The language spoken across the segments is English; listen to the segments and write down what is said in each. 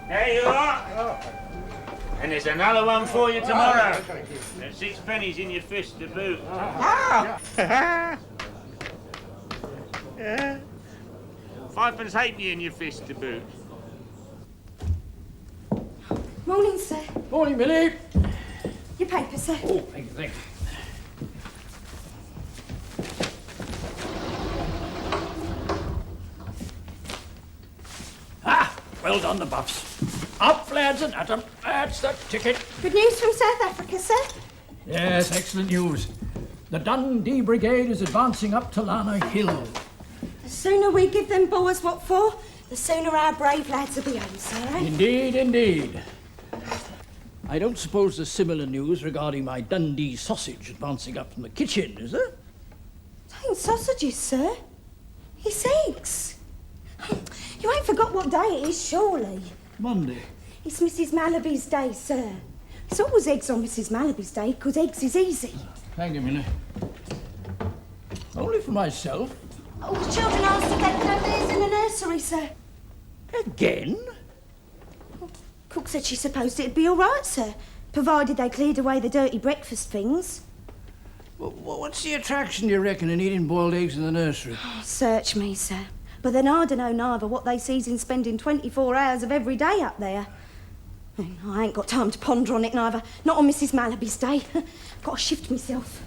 There you are. Oh. And there's another one for you tomorrow. And 6 pennies in your fist to boot. Ah! 5 halfpenny in your fist to boot. Morning, sir. Morning, Millie. Your paper, sir. Oh, thank you, thank you. Well done, the Buffs. Up, lads and atom. That's the ticket. Good news from South Africa, sir? Yes, excellent news. The Dundee Brigade is advancing up to Lana Hill. The sooner we give them Boers what for, the sooner our brave lads will be home, sir, eh? Indeed, indeed. I don't suppose there's similar news regarding my Dundee sausage advancing up from the kitchen, is there? It ain't sausages, sir. It's eggs. You ain't forgot what day it is, surely? Monday. It's Mrs. Malaby's day, sir. It's always eggs on Mrs. Malaby's day, because eggs is easy. Thank you, Millie. Only for myself. Oh, the children asked if they could have theirs in the nursery, sir. Again? Cook said she supposed it'd be all right, sir, provided they cleared away the dirty breakfast things. Well, what's the attraction, do you reckon, in eating boiled eggs in the nursery? Oh, search me, sir. But then I don't know neither what they sees in spending 24 hours of every day up there. I ain't got time to ponder on it neither. Not on Mrs. Malaby's day. Got to shift myself.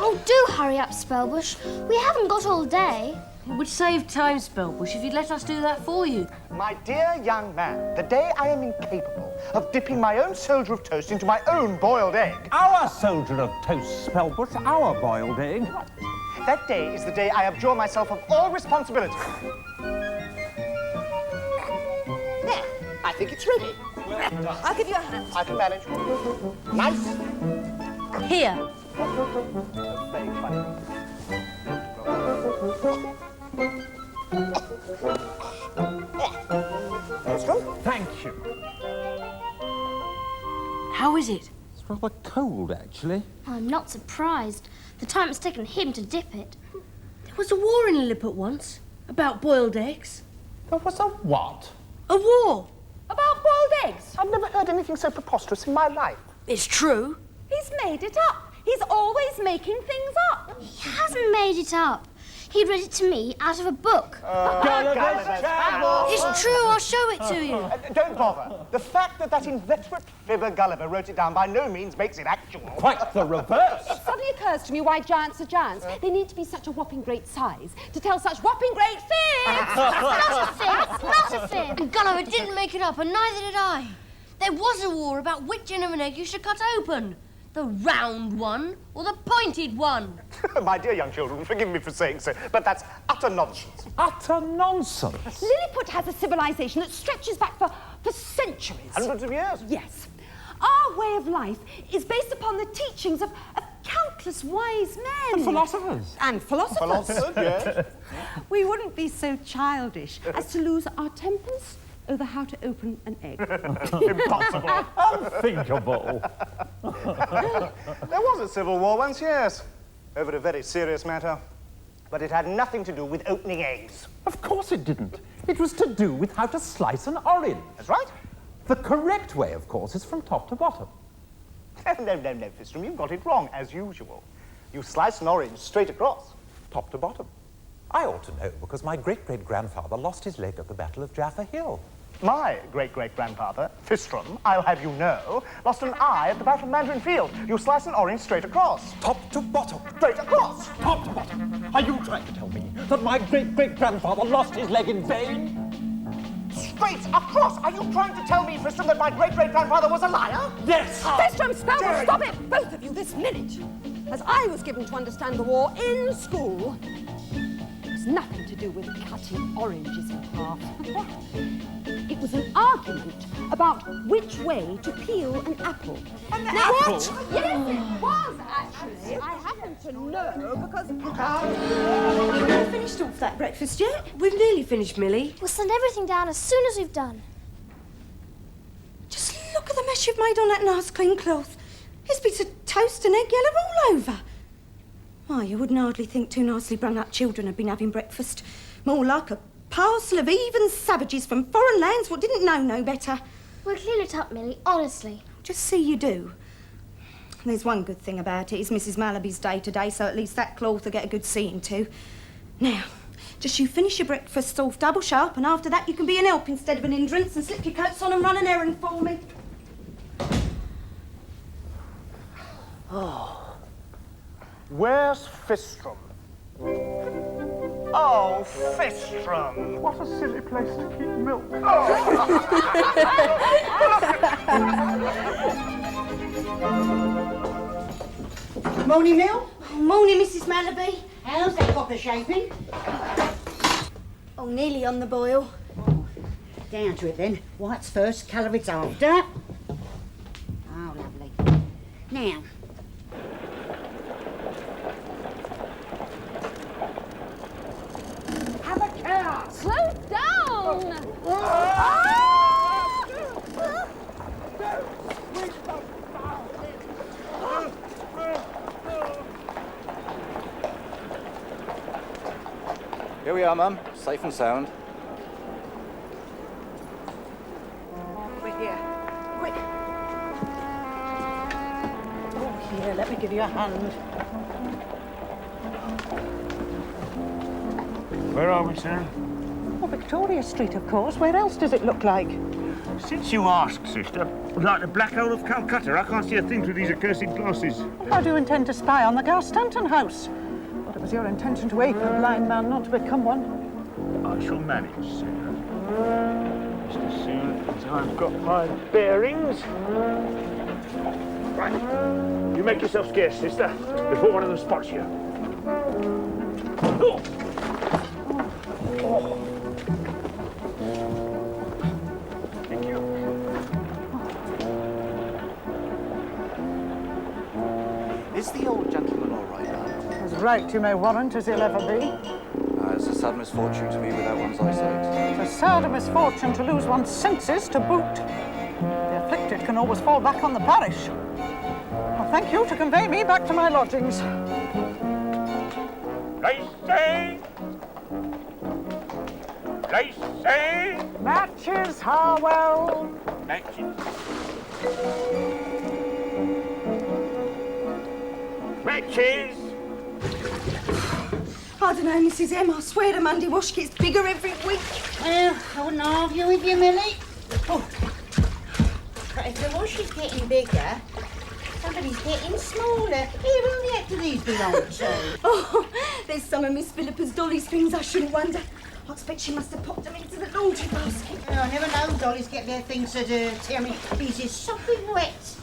Oh, do hurry up, Spellbush. We haven't got all day. It would save time, Spellbush, if you'd let us do that for you. My dear young man, the day I am incapable of dipping my own soldier of toast into my own boiled egg... Our soldier of toast, Spellbush, our boiled egg. That day is the day I abjure myself of all responsibility. There, I think it's ready. I'll give you a hand. I can manage. Nice. Here. Very funny. Thank you. How is it? It's rather cold, actually. I'm not surprised. The time it's taken him to dip it. There was a war in Lilliput once about boiled eggs. There was a what? A war. About boiled eggs? I've never heard anything so preposterous in my life. It's true. He's made it up. He's always making things up. He hasn't made it up. He read it to me out of a book. It's true, I'll show it to you. Don't bother. The fact that inveterate fibber Gulliver wrote it down by no means makes it actual. Quite the reverse. It suddenly occurs to me why giants are giants. They need to be such a whopping great size to tell such whopping great fibs. Not a fib. Not a fib. Gulliver didn't make it up, and neither did I. There was a war about which end of an egg you should cut open. The round one or the pointed one? My dear young children, forgive me for saying so, but that's utter nonsense. Utter nonsense. Lilliput has a civilization that stretches back for centuries. Hundreds of years. Yes. Our way of life is based upon the teachings of countless wise men. And philosophers. And philosophers. Philosophers, yes. We wouldn't be so childish as to lose our tempers over how to open an egg. Impossible. Unthinkable. There was a civil war once, yes, over a very serious matter. But it had nothing to do with opening eggs. Of course it didn't. It was to do with how to slice an orange. That's right. The correct way, of course, is from top to bottom. No, Fistrom, you've got it wrong, as usual. You slice an orange straight across. Top to bottom. I ought to know, because my great-great-grandfather lost his leg at the Battle of Jaffa Hill. My great-great-grandfather, Fistrom, I'll have you know, lost an eye at the Battle of Mandarin Field. You slice an orange straight across. Top to bottom. Straight across. Top to bottom. Are you trying to tell me that my great-great-grandfather lost his leg in vain? Straight across. Are you trying to tell me, Fistrom, that my great-great-grandfather was a liar? Yes! Fistrom, Spellbush, stop it! Both of you, this minute! As I was given to understand the war in school, it was nothing to do with cutting oranges in half. It was an argument about which way to peel an apple. An apple? What? Yes, it was, actually. I happen to know because... You've not finished off that breakfast yet? We've nearly finished, Millie. We'll send everything down as soon as we've done. Just look at the mess you've made on that nice clean cloth. There's bits of toast and egg yellow all over. Why, you wouldn't hardly think two nicely brung up children had been having breakfast. More like a parcel of heathen savages from foreign lands what didn't know no better. We'll clean it up, Millie, honestly. Just see you do. There's one good thing about it. It's Mrs. Malaby's day today, so at least that cloth will get a good seeing to. Now, just you finish your breakfast off double sharp, and after that you can be an help instead of an hindrance, and slip your coats on and run an errand for me. Oh. Where's Fistrum? Oh, Fistrum! What a silly place to keep milk. Morning, Mill. Morning, Mrs. Malaby. How's that copper shaping? Oh, nearly on the boil. Down to it then. White's first, calories after. Oh, lovely. Now. Have a care! Slow down! Here we are, Mum. Safe and sound. Quick here. Quick. Oh, here, let me give you a hand. Where are we, sir? Oh, Victoria Street, of course. Where else does it look like? Since you ask, sister, like the Black Hole of Calcutta, I can't see a thing through these accursed glasses. How do you intend to spy on the Garstanton house? But it was your intention to ape a blind man, not to become one. I shall manage, sir. Just as soon as I've got my bearings. Right. You make yourself scarce, sister, before one of them spots you. Oh. Oh. Thank you. Is the old gentleman all right, Mum? As right you may warrant as he'll ever be. It's a sad misfortune to be without one's eyesight. It's a sad misfortune to lose one's senses to boot. The afflicted can always fall back on the parish. Well, thank you to convey me back to my lodgings. Lacey! Lacey! Matches, Harwell! Matches. Matches! I don't know, Mrs. M. I swear the Monday wash gets bigger every week. Well, I wouldn't argue with you, Millie. Oh. But if the wash is getting bigger, somebody's getting smaller. Here, who the heck do these belong to? Oh, there's some of Miss Philippa's Dolly's things, I shouldn't wonder. I expect she must have popped them into the laundry basket. Oh, I never know dollies get their things so dirty. I mean, these is sopping wet.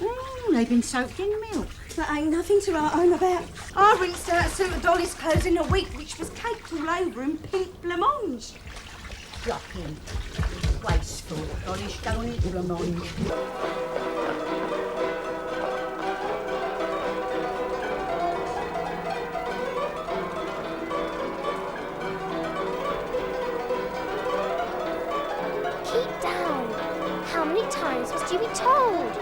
Oh, they've been soaked in milk. That ain't nothing to write home about. I rinsed out a suit of Dolly's clothes in a week, which was caked all over in pink blancmange. Shocking. Wasteful. Dolly's going into blancmange. Keep down. How many times must you be told?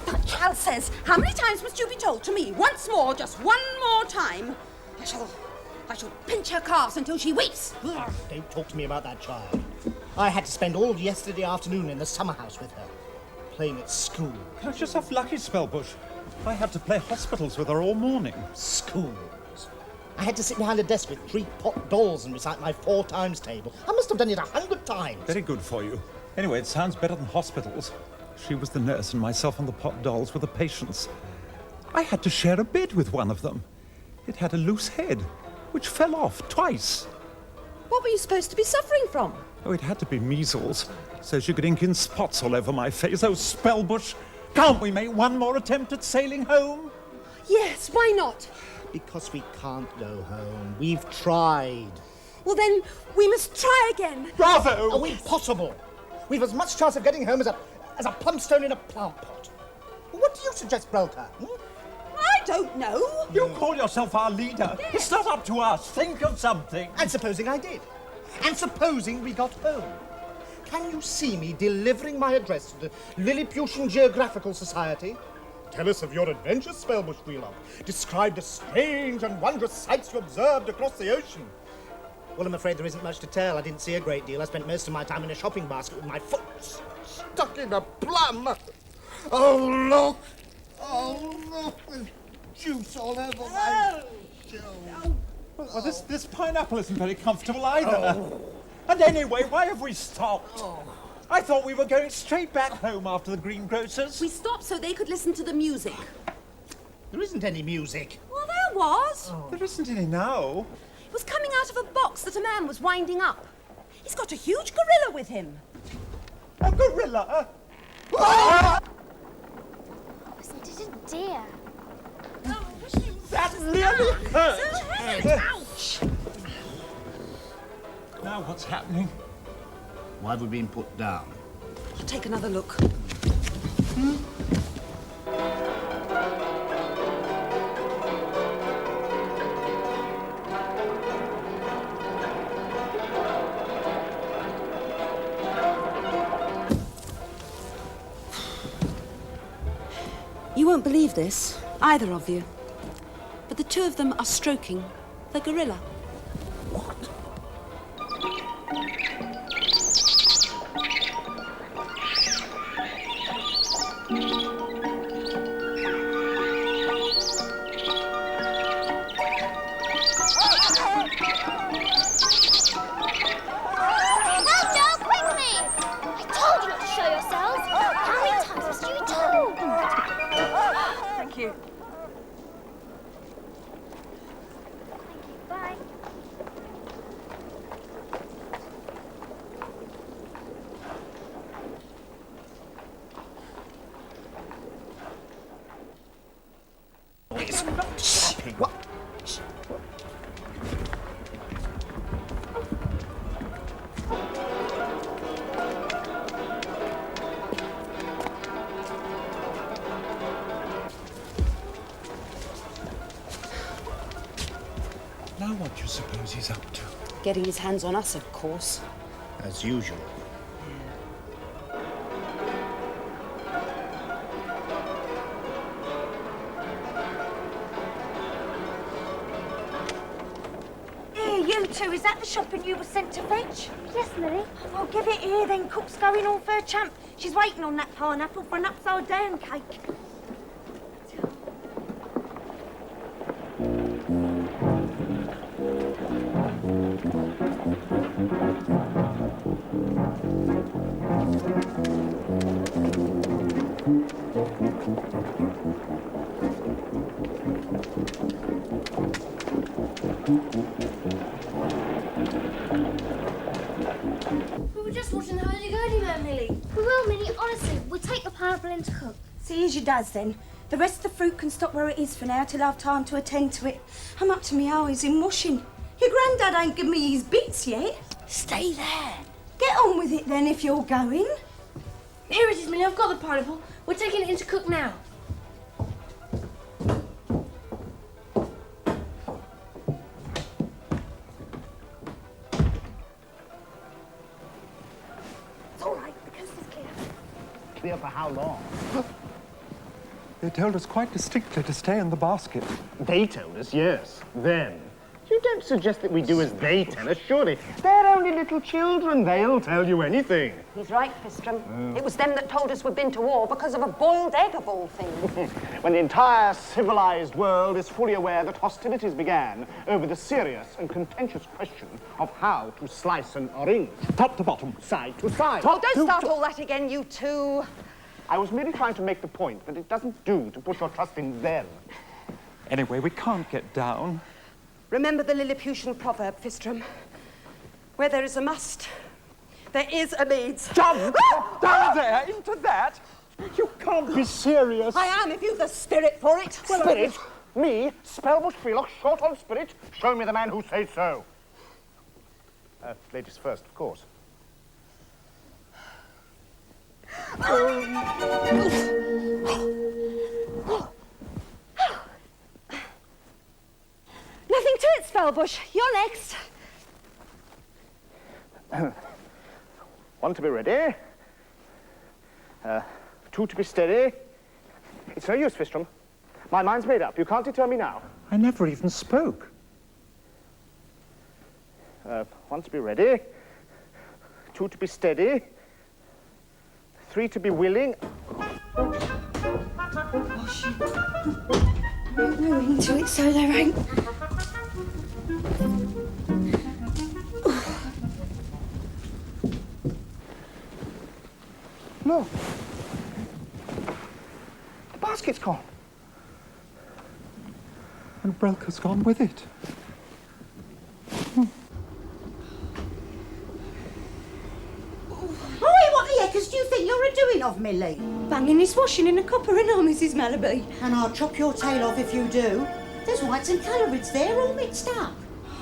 But Cal says, how many times must you be told to me? Once more, just one more time. I shall pinch her calves until she weeps. Don't talk to me about that child. I had to spend all yesterday afternoon in the summer house with her, playing at school. Catch yourself lucky, Spellbush. I had to play hospitals with her all morning. Schools. I had to sit behind a desk with 3 pot dolls and recite my 4 times table. I must have done it 100 times. Very good for you. Anyway, it sounds better than hospitals. She was the nurse and myself and the pot dolls were the patients. I had to share a bed with one of them. It had a loose head, which fell off twice. What were you supposed to be suffering from? Oh, it had to be measles, so she could ink in spots all over my face. Oh, Spellbush, can't we make one more attempt at sailing home? Yes, why not? Because we can't go home. We've tried. Well, then, we must try again. Bravo! Oh, impossible. We've as much chance of getting home as a plum stone in a plant pot. What do you suggest, Brelka? I don't know. You call yourself our leader. Yes. It's not up to us. Think of something. And supposing I did? And supposing we got home? Can you see me delivering my address to the Lilliputian Geographical Society? Tell us of your adventures, Spellbush Wheelock. Describe the strange and wondrous sights you observed across the ocean. Well, I'm afraid there isn't much to tell. I didn't see a great deal. I spent most of my time in a shopping basket with my foot stuck in a plum. Oh, look! Oh, look! There's juice all over my shoe. Well, this pineapple isn't very comfortable either. And anyway, why have we stopped? I thought we were going straight back home after the greengrocers. We stopped so they could listen to the music. There isn't any music. Well, there was. There isn't any now. It was coming out of a box that a man was winding up. He's got a huge gorilla with him. A gorilla? Isn't it a deer? That really hurt! Ouch! Now what's happening? Why have we been put down? I'll take another look. You won't believe this, either of you, but the two of them are stroking the gorilla. Now what do you suppose he's up to? Getting his hands on us, of course. As usual. You two, is that the shopping you were sent to fetch? Yes, Millie. Well, give it here then. Cook's going on for a champ. She's waiting on that pineapple for an upside-down cake. We were just watching the hurdy-gurdy man, Millie. We will, Millie. Honestly, we'll take the pineapple in to cook. See as you does then. The rest of the fruit can stop where it is for now till I've time to attend to it. I'm up to me eyes in washing. Your granddad ain't given me his bits yet. Stay there. Get on with it then if you're going. Here it is, Millie. I've got the pineapple. We're taking it in to cook now. It's all right. The coast is clear. Clear for how long? They told us quite distinctly to stay in the basket. They told us, yes. Then. You don't suggest that we do as they tell us, surely. They're only little children. They'll tell you anything. He's right, Fistram. It was them that told us we'd been to war because of a boiled egg of all things. When the entire civilized world is fully aware that hostilities began over the serious and contentious question of how to slice an orange. Top to bottom, side to side. Oh, don't start all that again, you two. I was merely trying to make the point that it doesn't do to put your trust in them. Anyway, we can't get down. Remember the Lilliputian proverb, Fistram. Where there is a must, there is a needs. Jump! Down there, into that! You can't be serious. I am, if you've the spirit for it. Spirit? Me? Spellbush Freelock, short on spirit? Show me the man who says so. Ladies first, of course. Nothing to it, Spellbush. You're next. One to be ready. Two to be steady. It's no use, Fistrom. My mind's made up. You can't deter me now. I never even spoke. 1 to be ready. 2 to be steady. 3 to be willing. We're into it, so there ain't. Look. The basket's gone. And Brelka's gone with it. What the heckers do you think you're a-doing of, Millie? Banging this washing in a copper, and Mrs. Malaby. And I'll chop your tail off if you do. There's whites and colorids there all mixed up.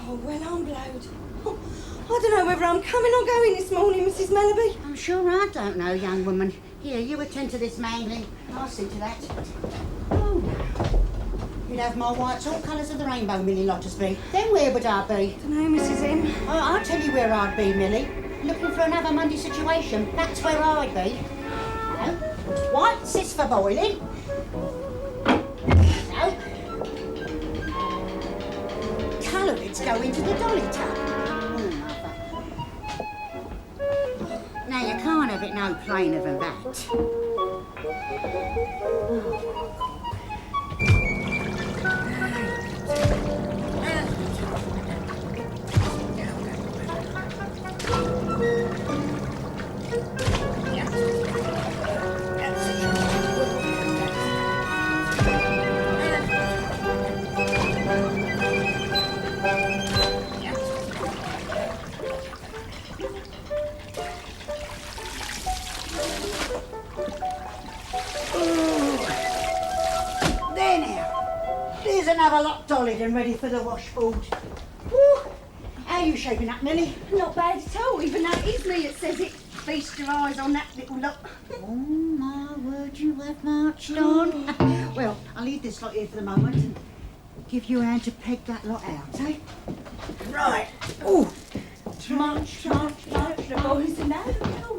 Oh, well, I'm blowed. Oh, I don't know whether I'm coming or going this morning, Mrs. Malaby. I'm sure I don't know, young woman. Here, you attend to this mangling. I'll see to that. Oh, you'd have my whites all colours of the rainbow, Millie Lottersby. Then where would I be? Don't know, Mrs. M. I'll tell you where I'd be, Millie. Looking for another Monday situation. That's where I'd be. No. White sits for boiling. No. Colorids go into the dolly tub. Oh, mother. Now, you can't have it no plainer than that. Another lot dollied and ready for the washboard. Woo. How are you shaping up, Millie? Not bad at all, even though it is me that says it. Feast your eyes on that little lot. Oh, my word, you have marched on. Well, I'll leave this lot here for the moment and give you a hand to peg that lot out, eh? Right. Ooh. March. The boys and now the girls.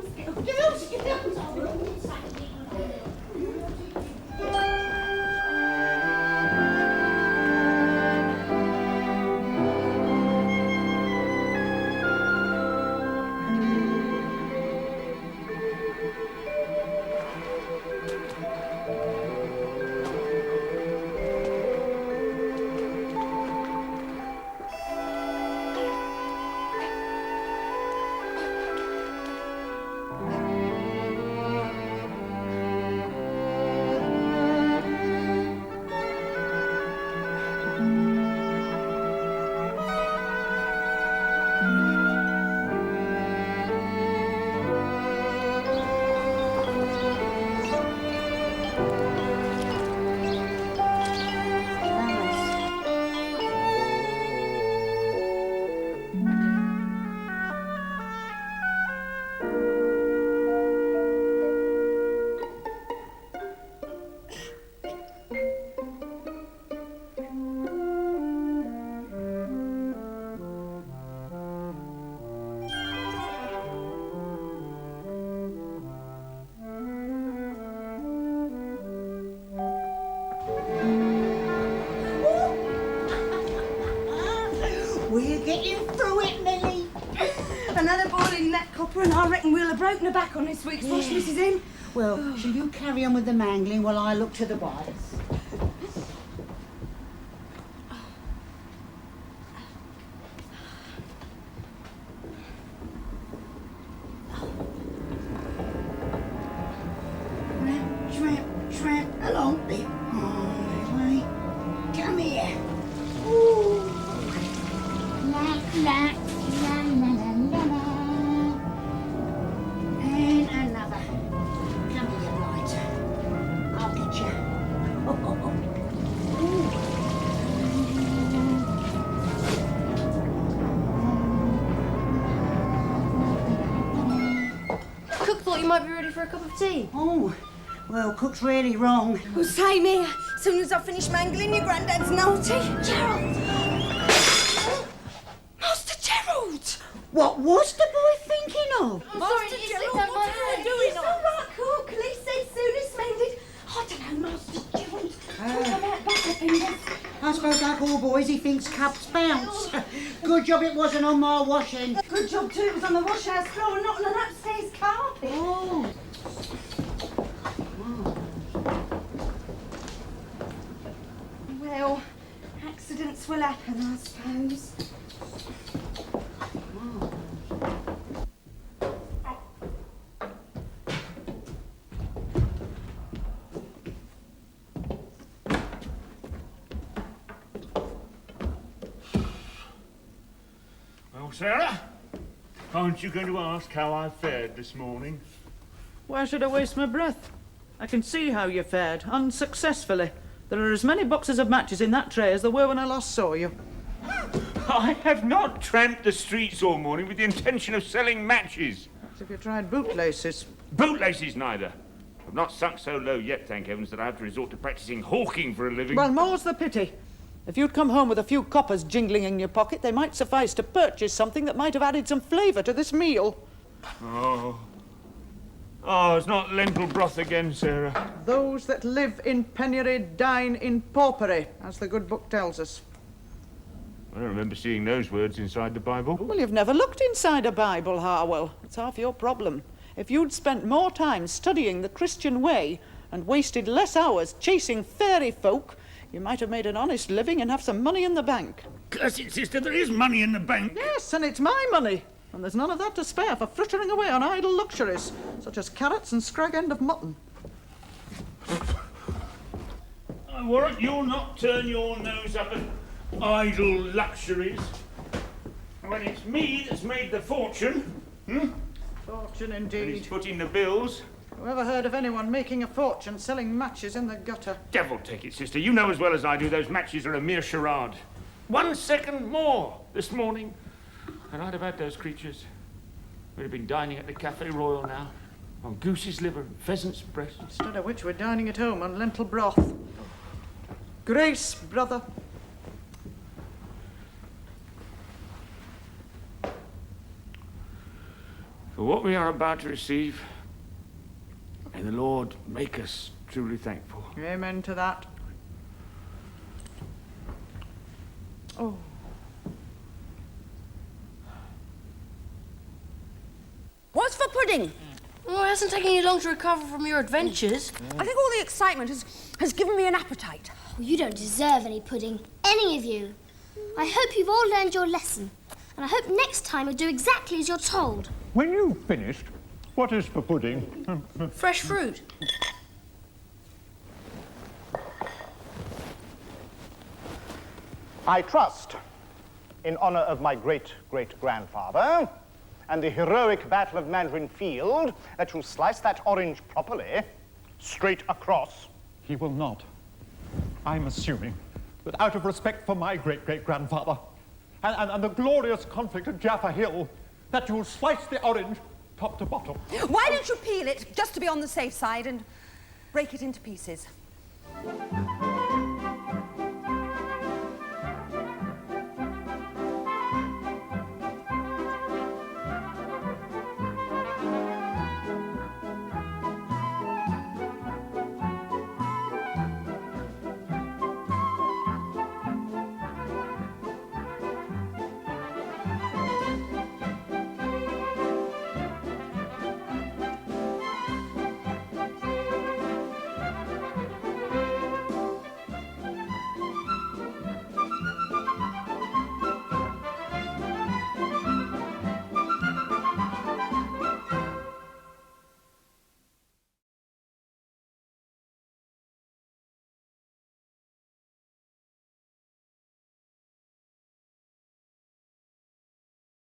We're getting through it, Millie. Another boil in that copper, and I reckon we'll have broken her back on this week's wash, Mrs. M. Well, shall you carry on with the mangling while I look to the whites? Tramp along the highway. Come here. Ooh. La la la la la la. And another. Come here, lighter. I'll get you. Cook thought you might be ready for a cup of tea. Oh, well, Cook's really wrong. Well, same here. As soon as I finish mangling, your granddad's naughty. Gerald! Master Gerald! What was the boy thinking of? I'm sorry, it's my hand. It's all right, Cook. At least they'd soon as mended. I don't know, Master Gerald. I suppose like all boys, he thinks cups bounce. Good job it wasn't on my washing. Good job too, it was on the washhouse floor and not on an upstairs carpet. Oh. Well, accidents will happen, I suppose. Well, Sarah, aren't you going to ask how I fared this morning? Why should I waste my breath? I can see how you fared, unsuccessfully. There are as many boxes of matches in that tray as there were when I last saw you. I have not tramped the streets all morning with the intention of selling matches. As if you tried bootlaces. Bootlaces neither. I've not sunk so low yet, thank heavens, that I have to resort to practising hawking for a living. Well, more's the pity. If you'd come home with a few coppers jingling in your pocket, they might suffice to purchase something that might have added some flavour to this meal. Oh, it's not lentil broth again, Sarah. Those that live in penury dine in paupery, as the good book tells us. I don't remember seeing those words inside the Bible. Well, you've never looked inside a Bible, Harwell. It's half your problem. If you'd spent more time studying the Christian way and wasted less hours chasing fairy folk, you might have made an honest living and have some money in the bank. Curse it, sister, there is money in the bank. Yes, and it's my money. And there's none of that to spare for frittering away on idle luxuries, such as carrots and scrag end of mutton. I warrant you'll not turn your nose up at idle luxuries. When it's me that's made the fortune, Fortune and indeed. he's put in the bills. Whoever heard of anyone making a fortune selling matches in the gutter? Devil take it, sister, you know as well as I do those matches are a mere charade. 1 second more this morning, and I'd have had those creatures. We'd have been dining at the Café Royal now, on goose's liver and pheasant's breast. Instead of which we're dining at home on lentil broth. Grace, brother. For what we are about to receive, may the Lord make us truly thankful. Amen to that. Oh. What's for pudding? Well, it hasn't taken you long to recover from your adventures. I think all the excitement has given me an appetite. Oh, you don't deserve any pudding, any of you. I hope you've all learned your lesson, and I hope next time you'll do exactly as you're told. When you've finished, what is for pudding? Fresh fruit. I trust, in honour of my great-great-grandfather and the heroic Battle of Mandarin Field, that you'll slice that orange properly, straight across. He will not. I'm assuming that out of respect for my great-great-grandfather and the glorious conflict at Jaffa Hill, that you'll slice the orange top to bottom. Why don't you peel it, just to be on the safe side, and break it into pieces?